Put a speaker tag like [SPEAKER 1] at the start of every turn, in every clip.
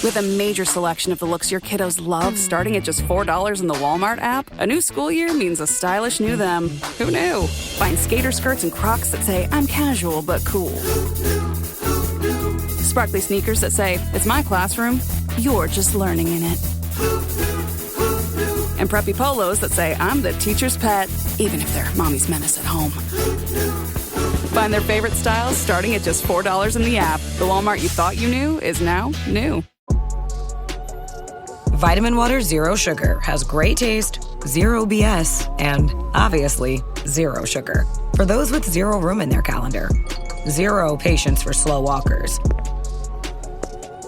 [SPEAKER 1] With a major selection of the looks your kiddos love starting at just $4 in the Walmart app, a new school year means a stylish new them. Who knew? Find skater skirts and Crocs that say, I'm casual but cool. Sparkly sneakers that say, it's my classroom, you're just learning in it. And preppy polos that say, I'm the teacher's pet, even if they're mommy's menace at home. Find their favorite styles starting at just $4 in the app. The Walmart you thought you knew is now new.
[SPEAKER 2] Vitamin Water Zero Sugar has great taste, zero BS, and obviously zero sugar. For those with zero room in their calendar. Zero patience for slow walkers.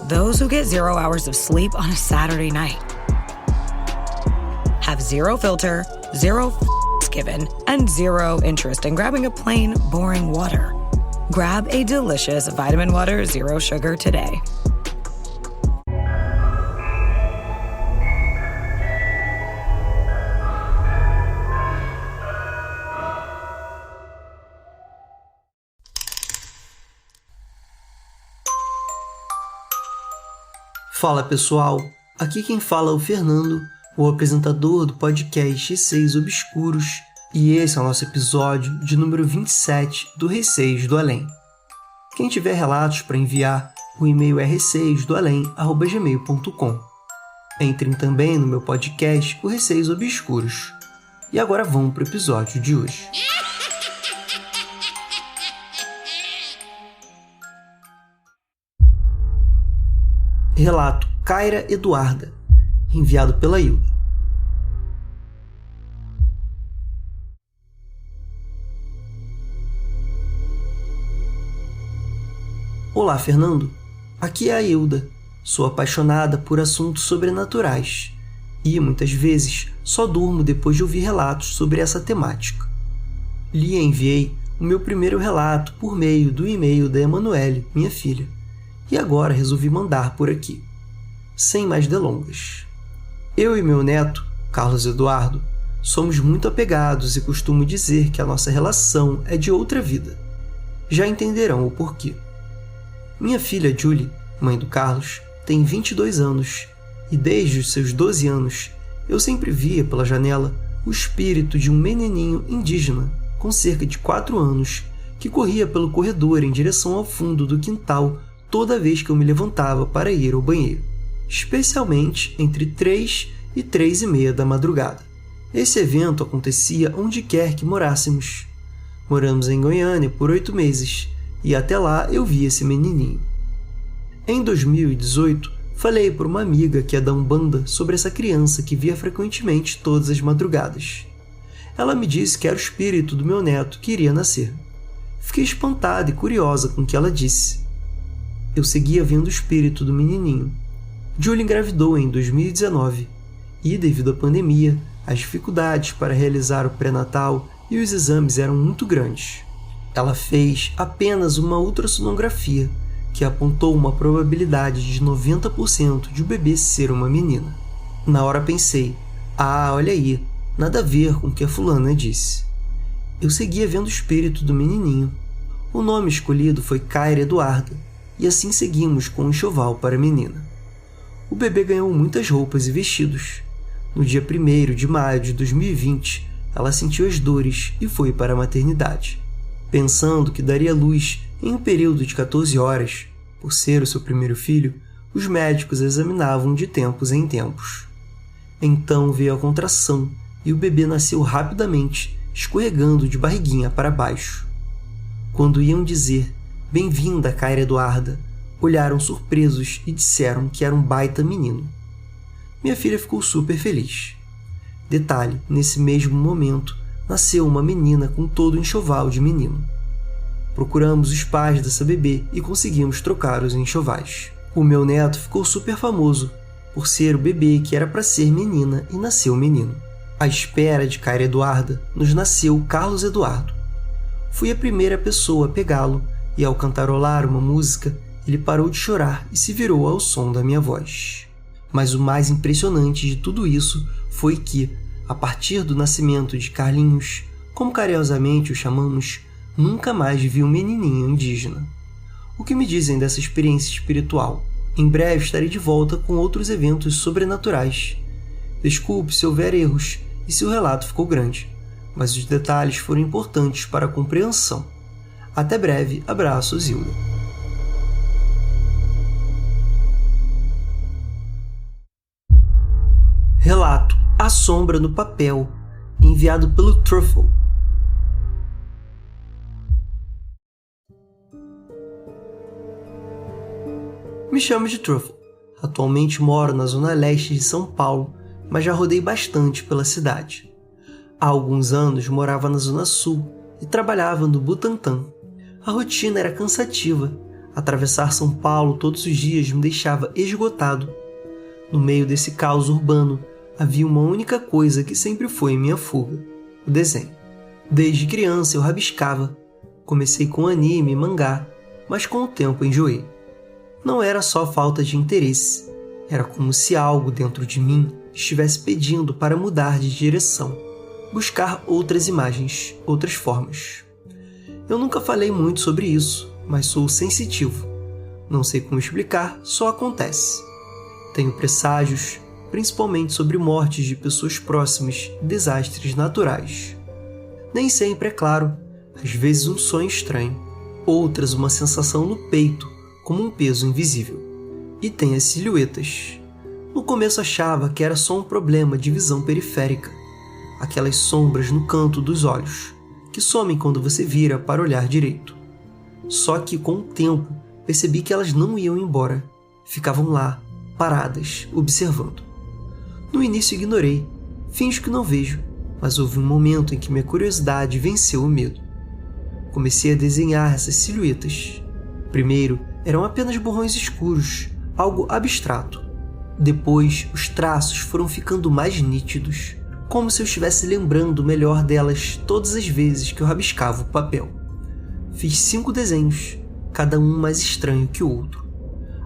[SPEAKER 2] Those who get 0 hours of sleep on a Saturday night. Have zero filter, zero given, and zero interest in grabbing a plain, boring water. Grab a delicious Vitamin Water Zero Sugar today.
[SPEAKER 3] Fala pessoal, aqui quem fala é o Fernando, o apresentador do podcast Receios Obscuros, e esse é o nosso episódio de número 27 do Receios do Além. Quem tiver relatos para enviar, o e-mail é receiodoalém@gmail.com. Entrem também no meu podcast, o Receios Obscuros. E agora vamos para o episódio de hoje. Relato Kaira Eduarda, enviado pela Hilda. Olá, Fernando. Aqui é a Hilda. Sou apaixonada por assuntos sobrenaturais e, muitas vezes, só durmo depois de ouvir relatos sobre essa temática. Lhe enviei o meu primeiro relato por meio do e-mail da Emanuele, minha filha, e agora resolvi mandar por aqui. Sem mais delongas. Eu e meu neto, Carlos Eduardo, somos muito apegados e costumo dizer que a nossa relação é de outra vida. Já entenderão o porquê. Minha filha Julie, mãe do Carlos, tem 22 anos e desde os seus 12 anos eu sempre via pela janela o espírito de um menininho indígena com cerca de 4 anos que corria pelo corredor em direção ao fundo do quintal toda vez que eu me levantava para ir ao banheiro, especialmente entre 3 e 3:30 da madrugada. Esse evento acontecia onde quer que morássemos. Moramos em Goiânia por 8 meses e até lá eu vi esse menininho. Em 2018, falei por uma amiga que é da Umbanda sobre essa criança que via frequentemente todas as madrugadas. Ela me disse que era o espírito do meu neto que iria nascer. Fiquei espantada e curiosa com o que ela disse. Eu seguia vendo o espírito do menininho. Julie engravidou em 2019 e, devido à pandemia, as dificuldades para realizar o pré-natal e os exames eram muito grandes. Ela fez apenas uma ultrassonografia, que apontou uma probabilidade de 90% de o bebê ser uma menina. Na hora pensei, olha aí, nada a ver com o que a fulana disse. Eu seguia vendo o espírito do menininho. O nome escolhido foi Kaira Eduarda, e assim seguimos com o enxoval para a menina. O bebê ganhou muitas roupas e vestidos. No dia 1º de maio de 2020, ela sentiu as dores e foi para a maternidade. Pensando que daria luz em um período de 14 horas, por ser o seu primeiro filho, os médicos a examinavam de tempos em tempos. Então veio a contração e o bebê nasceu rapidamente, escorregando de barriguinha para baixo. Quando iam dizer "Bem-vinda, Kaira Eduarda", olharam surpresos e disseram que era um baita menino. Minha filha ficou super feliz. Detalhe, nesse mesmo momento, nasceu uma menina com todo o enxoval de menino. Procuramos os pais dessa bebê e conseguimos trocar os enxovais. O meu neto ficou super famoso por ser o bebê que era para ser menina e nasceu menino. À espera de Kaira Eduarda, nos nasceu Carlos Eduardo. Fui a primeira pessoa a pegá-lo e, ao cantarolar uma música, ele parou de chorar e se virou ao som da minha voz. Mas o mais impressionante de tudo isso foi que, a partir do nascimento de Carlinhos, como carinhosamente o chamamos, nunca mais vi um menininho indígena. O que me dizem dessa experiência espiritual? Em breve estarei de volta com outros eventos sobrenaturais. Desculpe se houver erros e se o relato ficou grande, mas os detalhes foram importantes para a compreensão. Até breve, abraços, Hilda. Relato A Sombra no Papel, enviado pelo Truffle. Me chamo de Truffle. Atualmente moro na zona leste de São Paulo, mas já rodei bastante pela cidade. Há alguns anos morava na zona sul e trabalhava no Butantã. A rotina era cansativa. Atravessar São Paulo todos os dias me deixava esgotado. No meio desse caos urbano, havia uma única coisa que sempre foi minha fuga: o desenho. Desde criança eu rabiscava. Comecei com anime e mangá, mas com o tempo enjoei. Não era só falta de interesse, era como se algo dentro de mim estivesse pedindo para mudar de direção, buscar outras imagens, outras formas. Eu nunca falei muito sobre isso, mas sou sensitivo. Não sei como explicar, só acontece. Tenho presságios, principalmente sobre mortes de pessoas próximas e desastres naturais. Nem sempre é claro, às vezes um sonho estranho, outras uma sensação no peito, como um peso invisível. E tem as silhuetas. No começo achava que era só um problema de visão periférica, aquelas sombras no canto dos olhos, que somem quando você vira para olhar direito. Só que com o tempo percebi que elas não iam embora, ficavam lá, paradas, observando. No início ignorei, finjo que não vejo, mas houve um momento em que minha curiosidade venceu o medo. Comecei a desenhar essas silhuetas. Primeiro, eram apenas borrões escuros, algo abstrato. Depois, os traços foram ficando mais nítidos, como se eu estivesse lembrando melhor delas todas as vezes que eu rabiscava o papel. Fiz 5 desenhos, cada um mais estranho que o outro.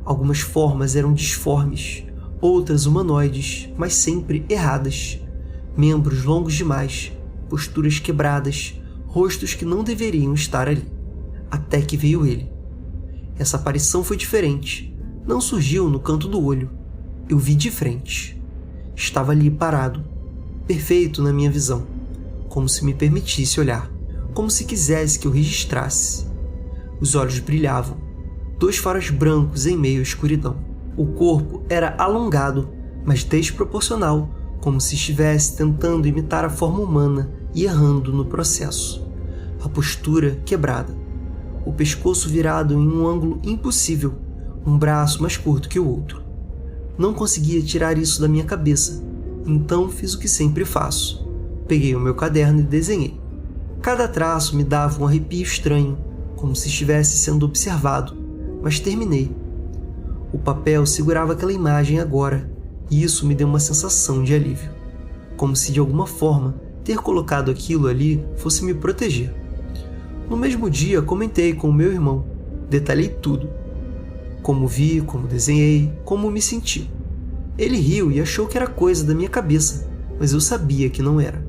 [SPEAKER 3] Algumas formas eram disformes, outras humanoides, mas sempre erradas. Membros longos demais, posturas quebradas, rostos que não deveriam estar ali. Até que veio ele. Essa aparição foi diferente. Não surgiu no canto do olho. Eu vi de frente. Estava ali parado, perfeito na minha visão, como se me permitisse olhar, como se quisesse que eu registrasse. Os olhos brilhavam, 2 faróis brancos em meio à escuridão. O corpo era alongado, mas desproporcional, como se estivesse tentando imitar a forma humana e errando no processo. A postura quebrada. O pescoço virado em um ângulo impossível, um braço mais curto que o outro. Não conseguia tirar isso da minha cabeça, então fiz o que sempre faço. Peguei o meu caderno e desenhei. Cada traço me dava um arrepio estranho, como se estivesse sendo observado, mas terminei. O papel segurava aquela imagem agora, e isso me deu uma sensação de alívio, como se de alguma forma ter colocado aquilo ali fosse me proteger. No mesmo dia, comentei com o meu irmão. Detalhei tudo. Como vi, como desenhei, como me senti. Ele riu e achou que era coisa da minha cabeça, mas eu sabia que não era.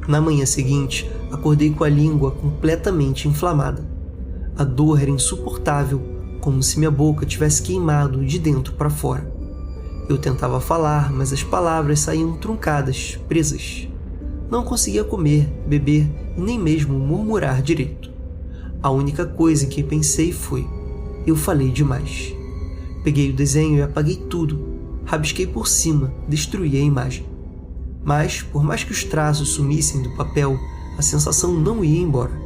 [SPEAKER 3] Na manhã seguinte, acordei com a língua completamente inflamada. A dor era insuportável, como se minha boca tivesse queimado de dentro para fora. Eu tentava falar, mas as palavras saíam truncadas, presas. Não conseguia comer, beber e nem mesmo murmurar direito. A única coisa em que pensei foi: eu falei demais. Peguei o desenho e apaguei tudo. Rabisquei por cima, destruí a imagem. Mas, por mais que os traços sumissem do papel, a sensação não ia embora.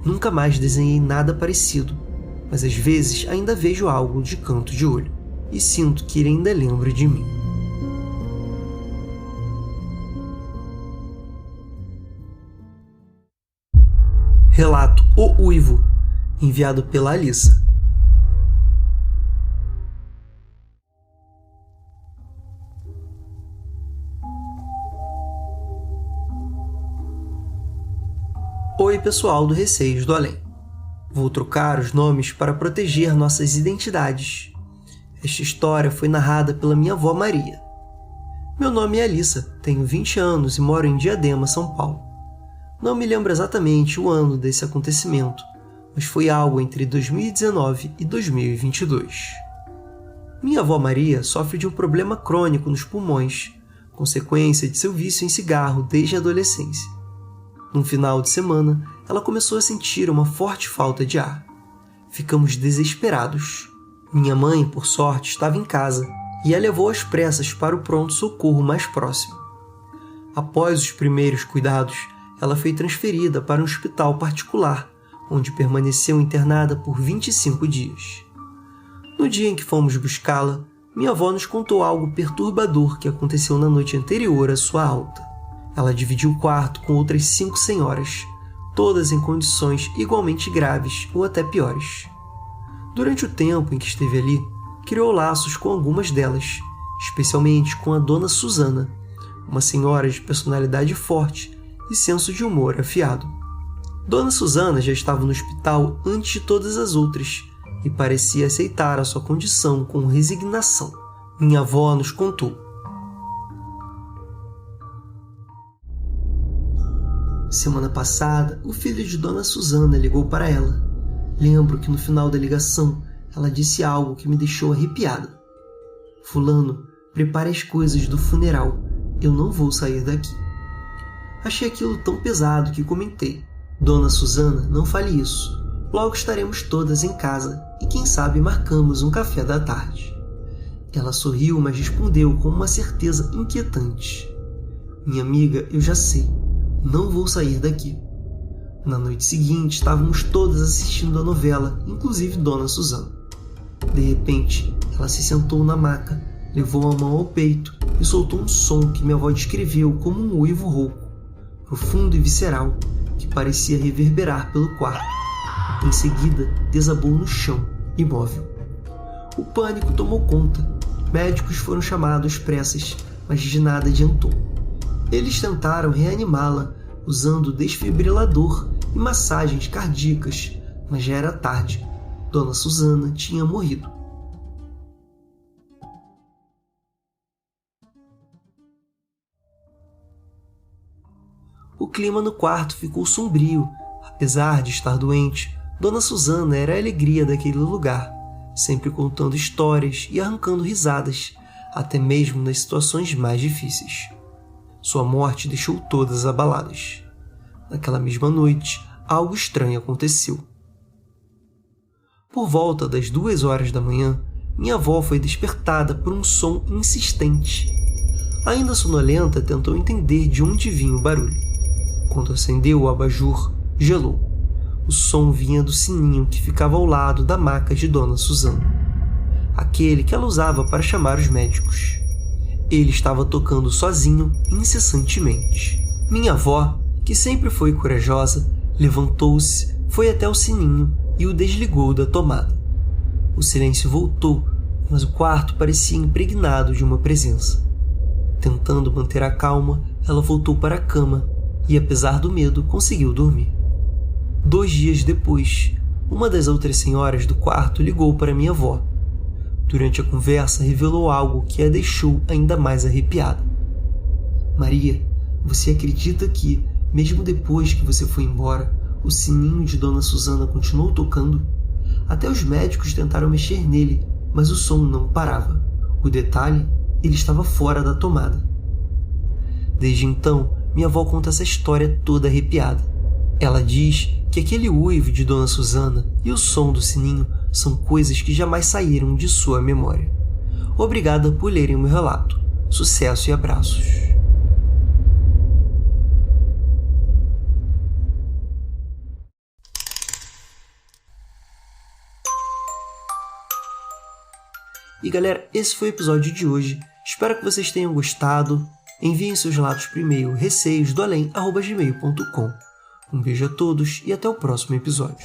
[SPEAKER 3] Nunca mais desenhei nada parecido, mas às vezes ainda vejo algo de canto de olho e sinto que ele ainda lembra de mim. Relato O Uivo, enviado pela Alissa. Oi pessoal do Receios do Além. Vou trocar os nomes para proteger nossas identidades. Esta história foi narrada pela minha avó Maria. Meu nome é Alissa, tenho 20 anos e moro em Diadema, São Paulo. Não me lembro exatamente o ano desse acontecimento, mas foi algo entre 2019 e 2022. Minha avó Maria sofre de um problema crônico nos pulmões, consequência de seu vício em cigarro desde a adolescência. Num final de semana, ela começou a sentir uma forte falta de ar. Ficamos desesperados. Minha mãe, por sorte, estava em casa e a levou às pressas para o pronto-socorro mais próximo. Após os primeiros cuidados, ela foi transferida para um hospital particular, onde permaneceu internada por 25 dias. No dia em que fomos buscá-la, minha avó nos contou algo perturbador que aconteceu na noite anterior à sua alta. Ela dividiu o quarto com outras 5 senhoras, todas em condições igualmente graves ou até piores. Durante o tempo em que esteve ali, criou laços com algumas delas, especialmente com a Dona Susana, uma senhora de personalidade forte e senso de humor afiado. Dona Susana já estava no hospital antes de todas as outras e parecia aceitar a sua condição com resignação. Minha avó nos contou. Semana passada, o filho de Dona Susana ligou para ela. Lembro que no final da ligação, ela disse algo que me deixou arrepiada. Fulano, prepare as coisas do funeral. Eu não vou sair daqui. Achei aquilo tão pesado que comentei. Dona Susana, não fale isso. Logo estaremos todas em casa e quem sabe marcamos um café da tarde. Ela sorriu, mas respondeu com uma certeza inquietante. Minha amiga, eu já sei. Não vou sair daqui. Na noite seguinte, estávamos todas assistindo a novela, inclusive Dona Susana. De repente, ela se sentou na maca, levou a mão ao peito e soltou um som que minha avó descreveu como um uivo rouco, profundo e visceral, que parecia reverberar pelo quarto. Em seguida, desabou no chão, imóvel. O pânico tomou conta. Médicos foram chamados às pressas, mas de nada adiantou. Eles tentaram reanimá-la usando desfibrilador e massagens cardíacas, mas já era tarde. Dona Susana tinha morrido. O clima no quarto ficou sombrio. Apesar de estar doente, Dona Susana era a alegria daquele lugar, sempre contando histórias e arrancando risadas, até mesmo nas situações mais difíceis. Sua morte deixou todas abaladas. Naquela mesma noite, algo estranho aconteceu. Por volta das 2 horas da manhã, minha avó foi despertada por um som insistente. Ainda sonolenta, tentou entender de onde vinha o barulho. Quando acendeu o abajur, gelou. O som vinha do sininho que ficava ao lado da maca de Dona Susana, aquele que ela usava para chamar os médicos. Ele estava tocando sozinho, incessantemente. Minha avó, que sempre foi corajosa, levantou-se, foi até o sininho e o desligou da tomada. O silêncio voltou, mas o quarto parecia impregnado de uma presença. Tentando manter a calma, ela voltou para a cama e, apesar do medo, conseguiu dormir. 2 dias depois, uma das outras senhoras do quarto ligou para minha avó. Durante a conversa, revelou algo que a deixou ainda mais arrepiada. Maria, você acredita que, mesmo depois que você foi embora, o sininho de Dona Susana continuou tocando? Até os médicos tentaram mexer nele, mas o som não parava. O detalhe, ele estava fora da tomada. Desde então, minha avó conta essa história toda arrepiada. Ela diz que aquele uivo de Dona Susana e o som do sininho são coisas que jamais saíram de sua memória. Obrigada por lerem o meu relato. Sucesso e abraços. E galera, esse foi o episódio de hoje. Espero que vocês tenham gostado. Enviem seus relatos por e-mail receiosdoalém@gmail.com. Um beijo a todos e até o próximo episódio.